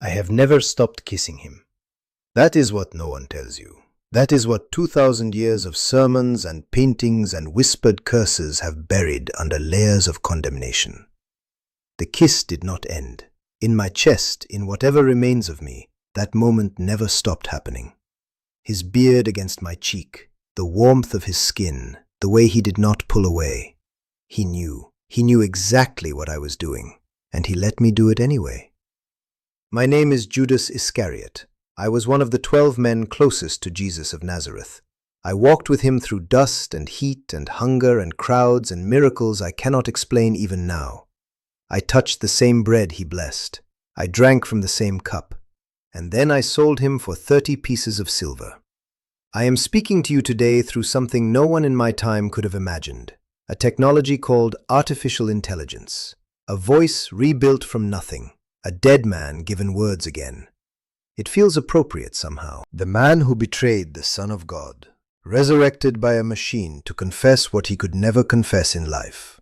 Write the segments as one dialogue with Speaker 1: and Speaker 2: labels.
Speaker 1: I have never stopped kissing him. That is what no one tells you. That is what 2,000 years of sermons and paintings and whispered curses have buried under layers of condemnation. The kiss did not end. In my chest, in whatever remains of me, that moment never stopped happening. His beard against my cheek, the warmth of his skin, the way he did not pull away. He knew exactly what I was doing, and he let me do it anyway. My name is Judas Iscariot. I was one of the 12 men closest to Jesus of Nazareth. I walked with him through dust and heat and hunger and crowds and miracles I cannot explain even now. I touched the same bread he blessed. I drank from the same cup. And then I sold him for 30 pieces of silver. I am speaking to you today through something no one in my time could have imagined. A technology called artificial intelligence. A voice rebuilt from nothing. A dead man given words again. It feels appropriate somehow. The man who betrayed the Son of God, resurrected by a machine to confess what he could never confess in life.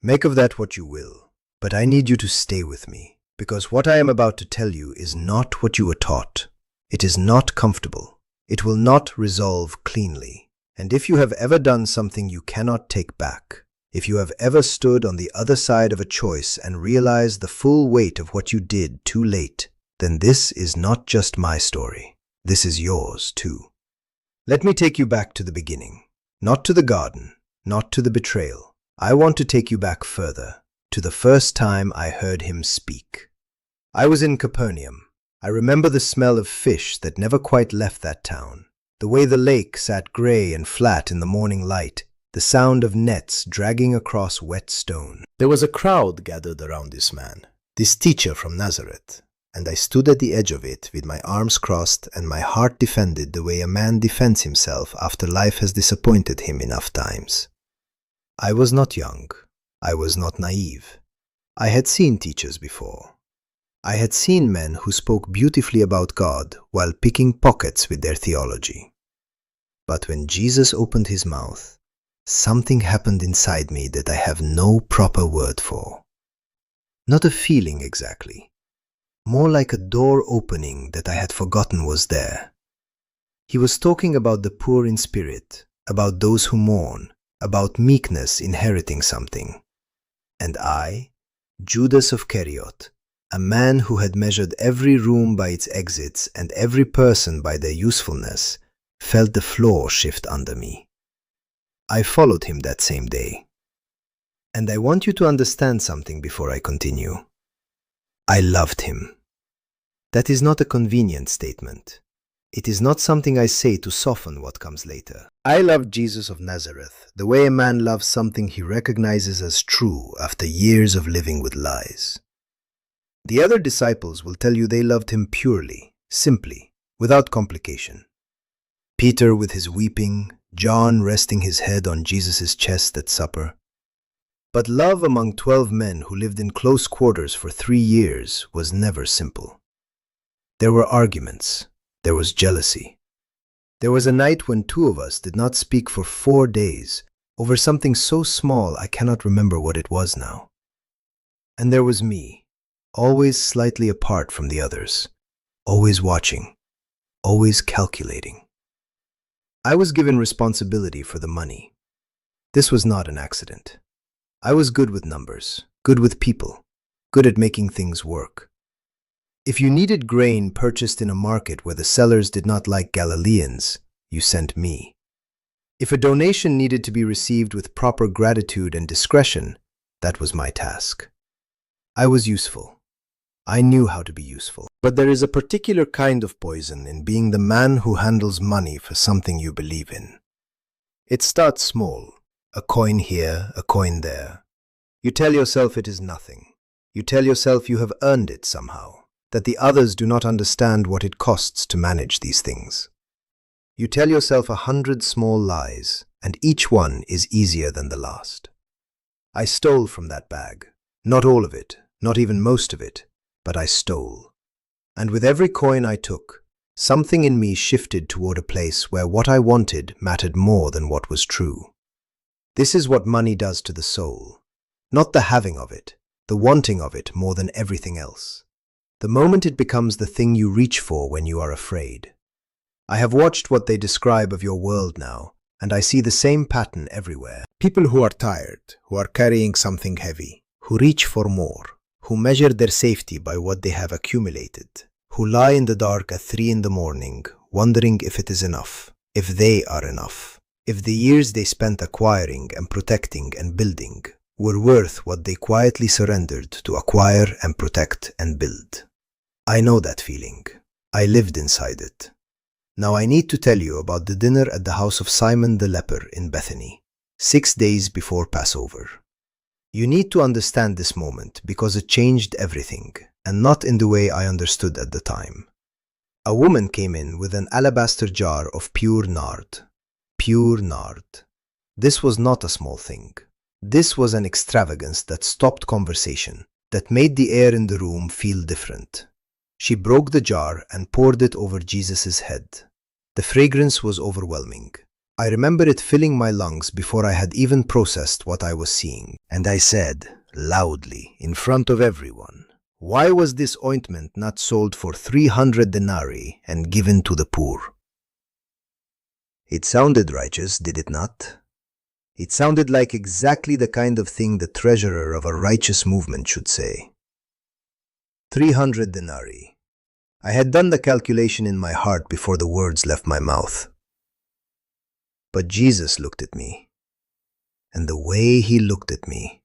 Speaker 1: Make of that what you will, but I need you to stay with me, because what I am about to tell you is not what you were taught. It is not comfortable. It will not resolve cleanly. And if you have ever done something you cannot take back, if you have ever stood on the other side of a choice and realized the full weight of what you did too late, then this is not just my story. This is yours too. Let me take you back to the beginning. Not to the garden, not to the betrayal. I want to take you back further, to the first time I heard him speak. I was in Capernaum. I remember the smell of fish that never quite left that town. The way the lake sat gray and flat in the morning light. The sound of nets dragging across wet stone. There was a crowd gathered around this man, this teacher from Nazareth. And I stood at the edge of it with my arms crossed and my heart defended the way a man defends himself after life has disappointed him enough times. I was not young. I was not naive. I had seen teachers before. I had seen men who spoke beautifully about God while picking pockets with their theology. But when Jesus opened his mouth, something happened inside me that I have no proper word for. Not a feeling exactly. More like a door opening that I had forgotten was there. He was talking about the poor in spirit, about those who mourn, about meekness inheriting something. And I, Judas Iscariot, a man who had measured every room by its exits and every person by their usefulness, felt the floor shift under me. I followed him that same day. And I want you to understand something before I continue. I loved him. That is not a convenient statement. It is not something I say to soften what comes later. I loved Jesus of Nazareth the way a man loves something he recognizes as true after years of living with lies. The other disciples will tell you they loved him purely, simply, without complication. Peter with his weeping, John resting his head on Jesus' chest at supper. But love among 12 men who lived in close quarters for 3 years was never simple. There were arguments. There was jealousy. There was a night when 2 of us did not speak for 4 days over something so small I cannot remember what it was now. And there was me, always slightly apart from the others, always watching, always calculating. I was given responsibility for the money. This was not an accident. I was good with numbers, good with people, good at making things work. If you needed grain purchased in a market where the sellers did not like Galileans, you sent me. If a donation needed to be received with proper gratitude and discretion, that was my task. I was useful. I knew how to be useful. But there is a particular kind of poison in being the man who handles money for something you believe in. It starts small. A coin here, a coin there. You tell yourself it is nothing. You tell yourself you have earned it somehow, that the others do not understand what it costs to manage these things. You tell yourself 100 small lies, and each one is easier than the last. I stole from that bag. Not all of it, not even most of it, but I stole. And with every coin I took, something in me shifted toward a place where what I wanted mattered more than what was true. This is what money does to the soul. Not the having of it, the wanting of it more than everything else. The moment it becomes the thing you reach for when you are afraid. I have watched what they describe of your world now, and I see the same pattern everywhere. People who are tired, who are carrying something heavy, who reach for more, who measure their safety by what they have accumulated, who lie in the dark at 3 in the morning, wondering if it is enough, if they are enough, if the years they spent acquiring and protecting and building were worth what they quietly surrendered to acquire and protect and build. I know that feeling. I lived inside it. Now I need to tell you about the dinner at the house of Simon the leper in Bethany, 6 days before Passover. You need to understand this moment because it changed everything, and not in the way I understood at the time. A woman came in with an alabaster jar of pure nard. Pure nard. This was not a small thing. This was an extravagance that stopped conversation, that made the air in the room feel different. She broke the jar and poured it over Jesus' head. The fragrance was overwhelming. I remember it filling my lungs before I had even processed what I was seeing. And I said, loudly, in front of everyone, why was this ointment not sold for 300 denarii and given to the poor? It sounded righteous, did it not? It sounded like exactly the kind of thing the treasurer of a righteous movement should say. 300 denarii. I had done the calculation in my heart before the words left my mouth. But Jesus looked at me, and the way he looked at me,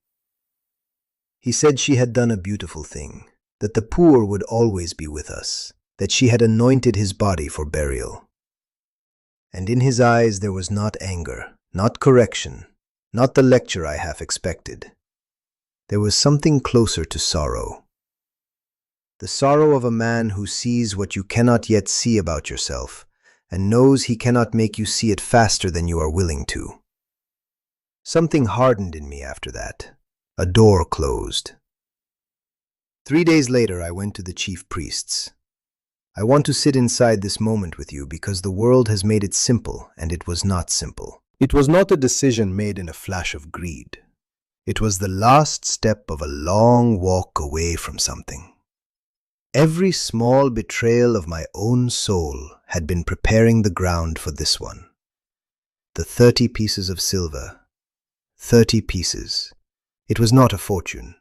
Speaker 1: he said she had done a beautiful thing, that the poor would always be with us, that she had anointed his body for burial. And in his eyes there was not anger, not correction, not the lecture I half expected. There was something closer to sorrow. The sorrow of a man who sees what you cannot yet see about yourself, and knows he cannot make you see it faster than you are willing to. Something hardened in me after that. A door closed. 3 days later, I went to the chief priests. I want to sit inside this moment with you because the world has made it simple, and it was not simple. It was not a decision made in a flash of greed. It was the last step of a long walk away from something. Every small betrayal of my own soul had been preparing the ground for this one. The 30 pieces of silver. 30 pieces. It was not a fortune.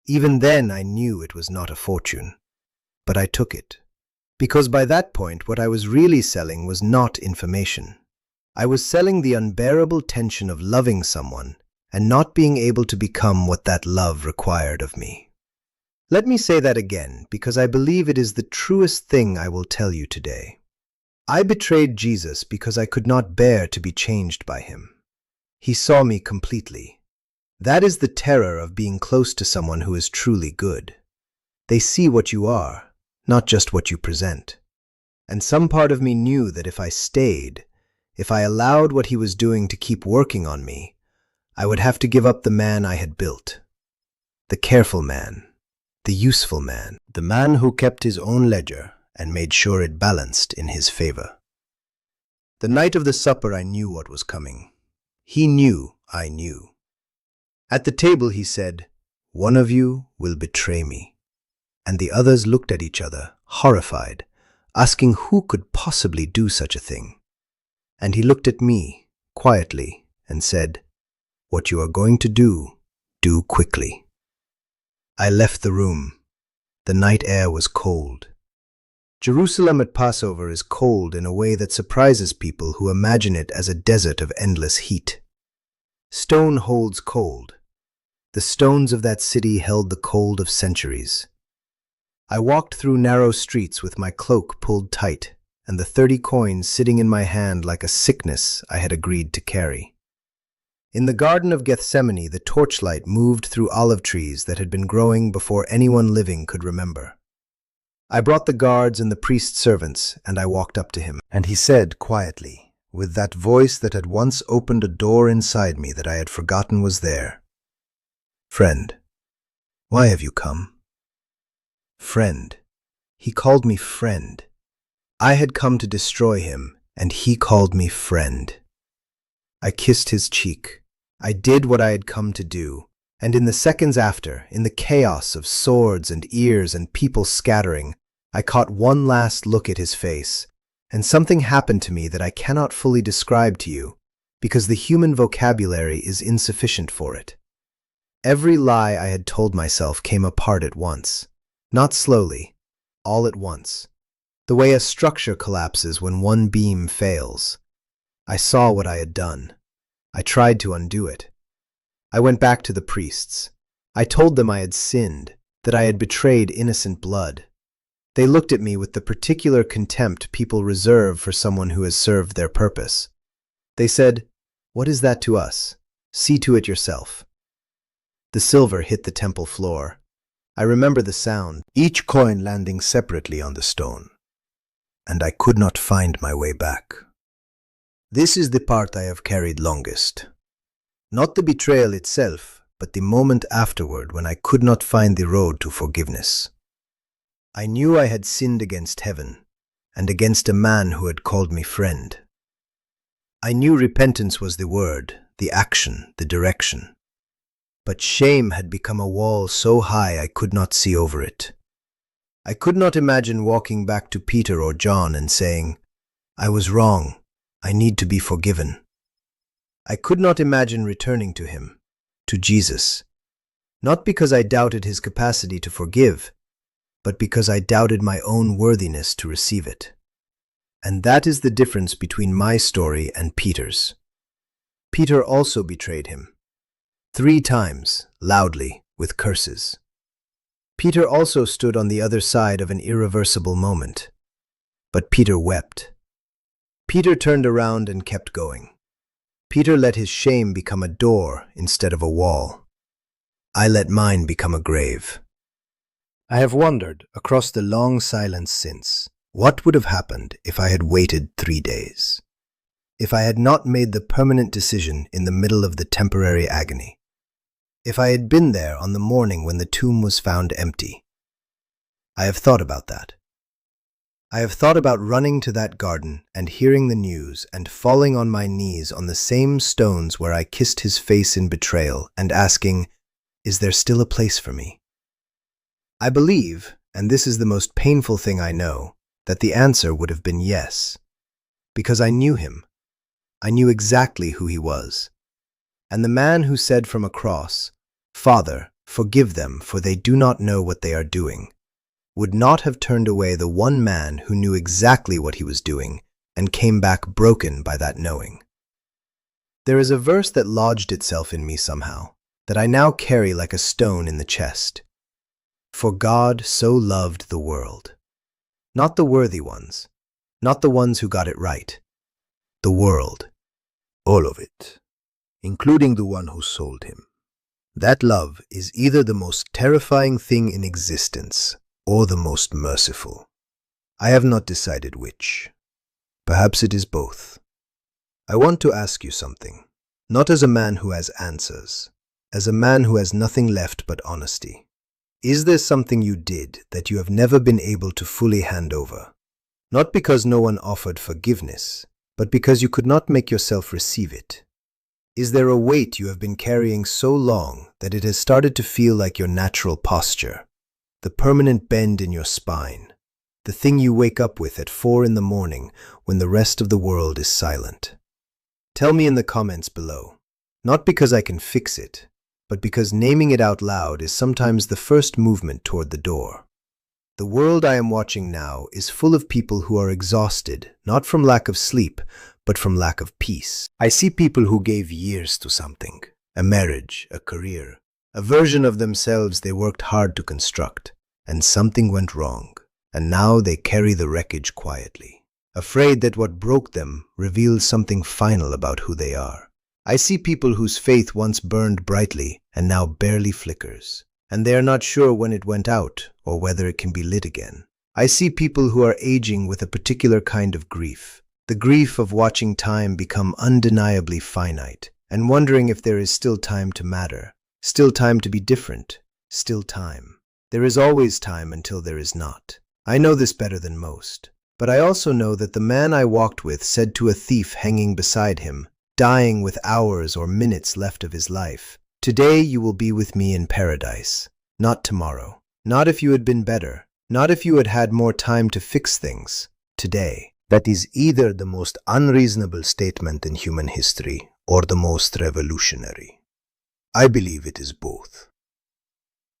Speaker 1: Even then I knew it was not a fortune. But I took it. Because by that point what I was really selling was not information. I was selling the unbearable tension of loving someone and not being able to become what that love required of me. Let me say that again, because I believe it is the truest thing I will tell you today. I betrayed Jesus because I could not bear to be changed by him. He saw me completely. That is the terror of being close to someone who is truly good. They see what you are, not just what you present. And some part of me knew that if I stayed, if I allowed what he was doing to keep working on me, I would have to give up the man I had built. The careful man. The useful man, the man who kept his own ledger and made sure it balanced in his favor. The night of the supper I knew what was coming. He knew I knew. At the table he said, "One of you will betray me." And the others looked at each other, horrified, asking who could possibly do such a thing. And he looked at me, quietly, and said, "What you are going to do, do quickly." I left the room. The night air was cold. Jerusalem at Passover is cold in a way that surprises people who imagine it as a desert of endless heat. Stone holds cold. The stones of that city held the cold of centuries. I walked through narrow streets with my cloak pulled tight and the 30 coins sitting in my hand like a sickness I had agreed to carry. In the Garden of Gethsemane, the torchlight moved through olive trees that had been growing before anyone living could remember. I brought the guards and the priest's servants, and I walked up to him. And he said quietly, with that voice that had once opened a door inside me that I had forgotten was there, "Friend, why have you come?" Friend. He called me friend. I had come to destroy him, and he called me friend. I kissed his cheek. I did what I had come to do. And in the seconds after, in the chaos of swords and ears and people scattering, I caught one last look at his face, and something happened to me that I cannot fully describe to you, because the human vocabulary is insufficient for it. Every lie I had told myself came apart at once, not slowly, all at once. The way a structure collapses when one beam fails. I saw what I had done. I tried to undo it. I went back to the priests. I told them I had sinned, that I had betrayed innocent blood. They looked at me with the particular contempt people reserve for someone who has served their purpose. They said, "What is that to us? See to it yourself." The silver hit the temple floor. I remember the sound, each coin landing separately on the stone. And I could not find my way back. This is the part I have carried longest. Not the betrayal itself, but the moment afterward when I could not find the road to forgiveness. I knew I had sinned against heaven, and against a man who had called me friend. I knew repentance was the word, the action, the direction. But shame had become a wall so high I could not see over it. I could not imagine walking back to Peter or John and saying, "I was wrong, I need to be forgiven." I could not imagine returning to him, to Jesus, not because I doubted his capacity to forgive, but because I doubted my own worthiness to receive it. And that is the difference between my story and Peter's. Peter also betrayed him. 3 times, loudly, with curses. Peter also stood on the other side of an irreversible moment. But Peter wept. Peter turned around and kept going. Peter let his shame become a door instead of a wall. I let mine become a grave. I have wondered, across the long silence since, what would have happened if I had waited 3 days? If I had not made the permanent decision in the middle of the temporary agony? If I had been there on the morning when the tomb was found empty? I have thought about that. I have thought about running to that garden and hearing the news and falling on my knees on the same stones where I kissed his face in betrayal and asking, "Is there still a place for me?" I believe, and this is the most painful thing I know, that the answer would have been yes. Because I knew him. I knew exactly who he was. And the man who said from a cross, "Father, forgive them, for they do not know what they are doing," would not have turned away the one man who knew exactly what he was doing and came back broken by that knowing. There is a verse that lodged itself in me somehow, that I now carry like a stone in the chest. For God so loved the world. Not the worthy ones, not the ones who got it right. The world. All of it, including the one who sold him. That love is either the most terrifying thing in existence or the most merciful. I have not decided which. Perhaps it is both. I want to ask you something, not as a man who has answers, as a man who has nothing left but honesty. Is there something you did that you have never been able to fully hand over? Not because no one offered forgiveness, but because you could not make yourself receive it. Is there a weight you have been carrying so long that it has started to feel like your natural posture? The permanent bend in your spine, the thing you wake up with at 4 in the morning when the rest of the world is silent. Tell me in the comments below, not because I can fix it, but because naming it out loud is sometimes the first movement toward the door. The world I am watching now is full of people who are exhausted, not from lack of sleep, but from lack of peace. I see people who gave years to something, a marriage, a career, a version of themselves they worked hard to construct, and something went wrong, and now they carry the wreckage quietly, afraid that what broke them reveals something final about who they are. I see people whose faith once burned brightly and now barely flickers, and they are not sure when it went out or whether it can be lit again. I see people who are aging with a particular kind of grief, the grief of watching time become undeniably finite, and wondering if there is still time to matter, still time to be different, still time. There is always time until there is not. I know this better than most, but I also know that the man I walked with said to a thief hanging beside him, dying with hours or minutes left of his life, Today you will be with me in paradise, not tomorrow. Not if you had been better, not if you had had more time to fix things. Today. That is either the most unreasonable statement in human history or the most revolutionary. I believe it is both.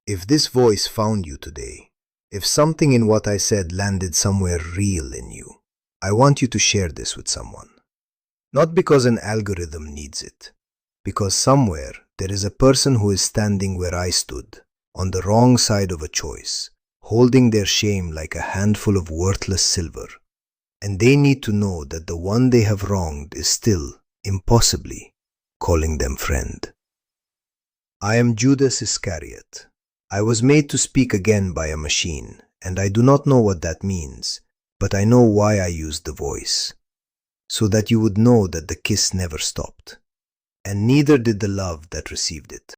Speaker 1: If this voice found you today, if something in what I said landed somewhere real in you, I want you to share this with someone. Not because an algorithm needs it, because somewhere there is a person who is standing where I stood, on the wrong side of a choice, holding their shame like a handful of worthless silver. And they need to know that the one they have wronged is still, impossibly, calling them friend. I am Judas Iscariot. I was made to speak again by a machine, and I do not know what that means, but I know why I used the voice. So that you would know that the kiss never stopped, and neither did the love that received it.